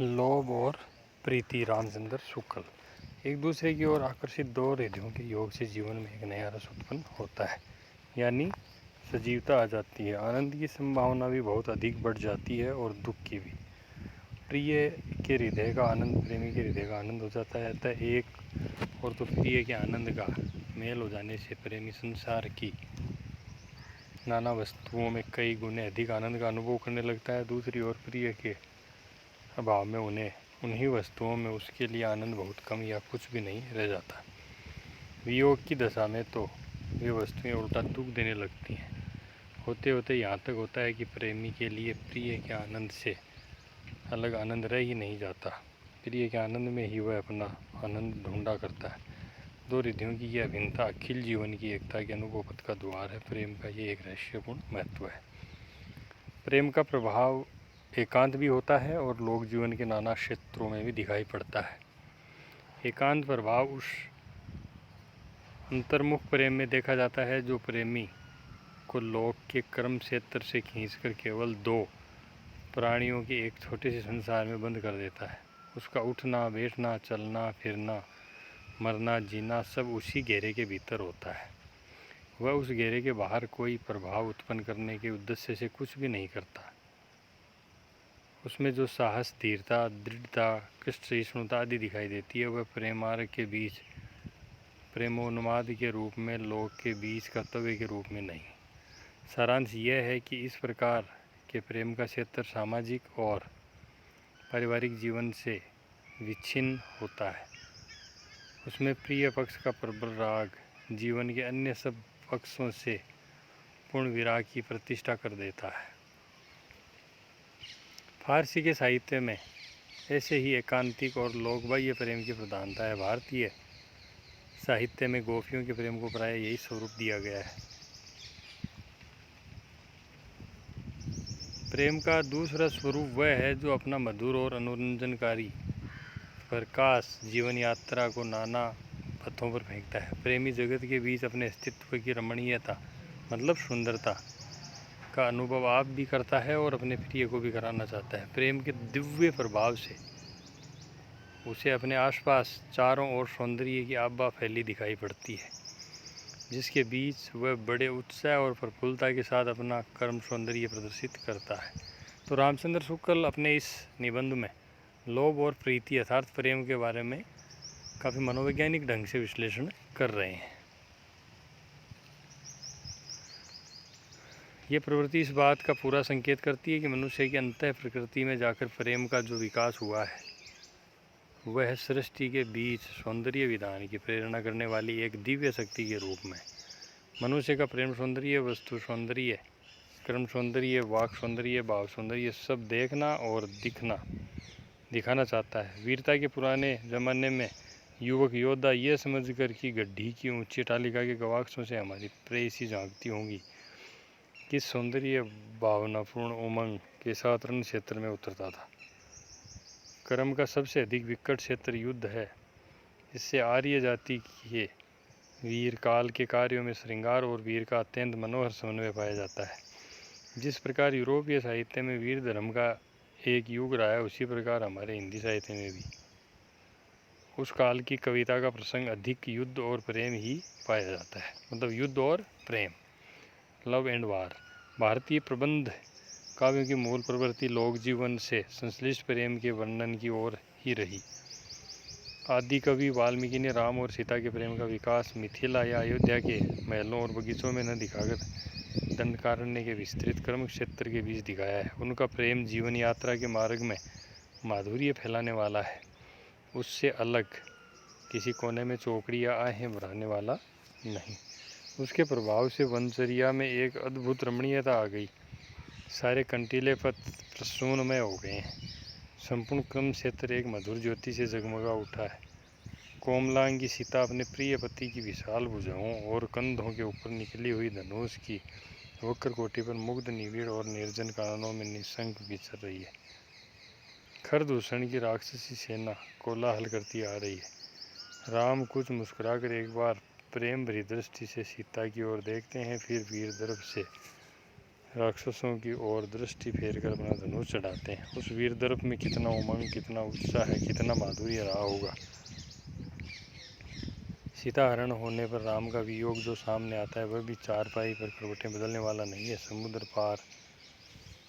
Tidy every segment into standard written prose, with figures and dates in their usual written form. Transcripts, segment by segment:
लोभ और प्रीति। रामचंद्र शुक्ल। एक दूसरे की ओर आकर्षित दो हृदयों के योग से जीवन में एक नया रस उत्पन्न होता है, यानी सजीवता आ जाती है। आनंद की संभावना भी बहुत अधिक बढ़ जाती है और दुख की भी। प्रिय के हृदय का आनंद प्रेमी के हृदय का आनंद हो जाता है। अतः एक और तो प्रिय के आनंद का मेल हो जाने से प्रेमी संसार की नाना वस्तुओं में कई गुने अधिक आनंद का अनुभव करने लगता है। दूसरी ओर प्रिय के अभाव में उन्हीं वस्तुओं में उसके लिए आनंद बहुत कम या कुछ भी नहीं रह जाता। वियोग की दशा में तो वे वस्तुएं उल्टा दुख देने लगती हैं। होते होते यहाँ तक होता है कि प्रेमी के लिए प्रिय के आनंद से अलग आनंद रह ही नहीं जाता। प्रिय के आनंद में ही वह अपना आनंद ढूंढा करता है। दो हृदयों की यह भिन्नता अखिल जीवन की एकता के अनुभव पथ का द्वार है। प्रेम का ये एक रहस्यपूर्ण महत्व है। प्रेम का प्रभाव एकांत भी होता है और लोक जीवन के नाना क्षेत्रों में भी दिखाई पड़ता है। एकांत प्रभाव उस अंतर्मुख प्रेम में देखा जाता है जो प्रेमी को लोक के कर्म क्षेत्र से खींचकर केवल दो प्राणियों के एक छोटे से संसार में बंद कर देता है। उसका उठना बैठना चलना फिरना मरना जीना सब उसी घेरे के भीतर होता है। वह उस घेरे के बाहर कोई प्रभाव उत्पन्न करने के उद्देश्य से कुछ भी नहीं करता। उसमें जो साहस धीरता दृढ़ता कष्ट सहिष्णुता आदि दिखाई देती है वह प्रेमार्ग के बीच प्रेमोन्माद के रूप में लोक के बीच कर्तव्य के रूप में नहीं। सारांश यह है कि इस प्रकार के प्रेम का क्षेत्र सामाजिक और पारिवारिक जीवन से विच्छिन्न होता है। उसमें प्रिय पक्ष का प्रबल राग जीवन के अन्य सब पक्षों से पूर्ण विराग की प्रतिष्ठा कर देता है। फारसी के साहित्य में ऐसे ही एकांतिक और लोकबाह्य प्रेम की प्रधानता है। भारतीय साहित्य में गोपियों के प्रेम को प्राय यही स्वरूप दिया गया है। प्रेम का दूसरा स्वरूप वह है जो अपना मधुर और अनुरंजनकारी प्रकाश जीवन यात्रा को नाना पथों पर फेंकता है। प्रेमी जगत के बीच अपने अस्तित्व की रमणीयता मतलब सुंदरता का अनुभव आप भी करता है और अपने प्रिय को भी कराना चाहता है। प्रेम के दिव्य प्रभाव से उसे अपने आसपास चारों ओर सौंदर्य की आभा फैली दिखाई पड़ती है, जिसके बीच वह बड़े उत्साह और प्रफुल्लता के साथ अपना कर्म सौंदर्य प्रदर्शित करता है। तो रामचंद्र शुक्ल अपने इस निबंध में लोभ और प्रीति अर्थात प्रेम के बारे में काफ़ी मनोवैज्ञानिक ढंग से विश्लेषण कर रहे हैं। ये प्रवृत्ति इस बात का पूरा संकेत करती है कि मनुष्य की अंतः प्रकृति में जाकर प्रेम का जो विकास हुआ है वह सृष्टि के बीच सौंदर्य विधान की प्रेरणा करने वाली एक दिव्य शक्ति के रूप में मनुष्य का प्रेम सौंदर्य वस्तु सौंदर्य कर्म सौंदर्य वाक सौंदर्य भाव सौंदर्य सब देखना और दिखाना चाहता है। वीरता के पुराने ज़माने में युवक योद्धा यह समझकर कि गड्ढी की ऊंची टालिका के गवाक्षों से हमारी प्रेयसी झांकती होंगी कि सौंदर्य भावनापूर्ण उमंग के साथ रण क्षेत्र में उतरता था। कर्म का सबसे अधिक विकट क्षेत्र युद्ध है। इससे आर्य जाति के वीर काल के कार्यों में श्रृंगार और वीर का अत्यंत मनोहर समन्वय पाया जाता है। जिस प्रकार यूरोपीय साहित्य में वीर धर्म का एक युग रहा है उसी प्रकार हमारे हिंदी साहित्य में भी उस काल की कविता का प्रसंग अधिक युद्ध और प्रेम ही पाया जाता है। मतलब युद्ध और प्रेम, लव एंड वार। भारतीय प्रबंध काव्यों की मूल प्रवृत्ति लोक जीवन से संश्लिष्ट प्रेम के वर्णन की ओर ही रही। आदि कवि वाल्मीकि ने राम और सीता के प्रेम का विकास मिथिला या अयोध्या के महलों और बगीचों में न दिखाकर दंडकारण्य के विस्तृत कर्म क्षेत्र के बीच दिखाया है। उनका प्रेम जीवन यात्रा के मार्ग में माधुर्य फैलाने वाला है, उससे अलग किसी कोने में चौकड़ी या आहें भराने वाला नहीं। उसके प्रभाव से वनचर्या में एक अद्भुत रमणीयता आ गई। सारे कंटीले पथ प्रसूनमय हो गए हैं। संपूर्ण क्रम क्षेत्र एक मधुर ज्योति से जगमगा उठा है। कोमलांगी सीता अपने प्रिय पति की विशाल भुजाओं और कंधों के ऊपर निकली हुई धनुष की वक्र कोटि पर मुग्ध निविड़ और निर्जन काननों में निशंक विचर रही है। खरदूषण की राक्षसी सेना कोलाहल करती आ रही है। राम कुछ मुस्कुराकर एक बार प्रेम भरी दृष्टि से सीता की ओर देखते हैं, फिर वीर दर्प से राक्षसों की ओर दृष्टि फेर कर अपना धनुष चढ़ाते हैं। उस वीर दर्प में कितना उमंग, कितना उत्साह है, कितना माधुर्य रहा होगा। सीता हरण होने पर राम का वियोग जो सामने आता है वह भी चारपाई पर करवटें बदलने वाला नहीं है, समुद्र पार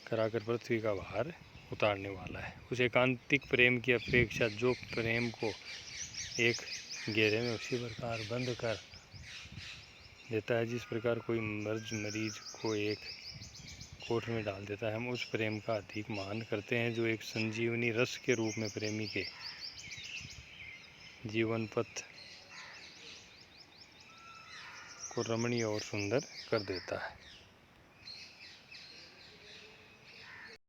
कराकर पृथ्वी का भार उतारने वाला है। उस एकांतिक प्रेम की अपेक्षा जो प्रेम को एक घेरे में उसी प्रकार बंद कर देता है जिस प्रकार कोई मरीज को एक कोठ में डाल देता है, हम उस प्रेम का अधिक मान करते हैं जो एक संजीवनी रस के रूप में प्रेमी के जीवन पथ को रमणीय और सुंदर कर देता है।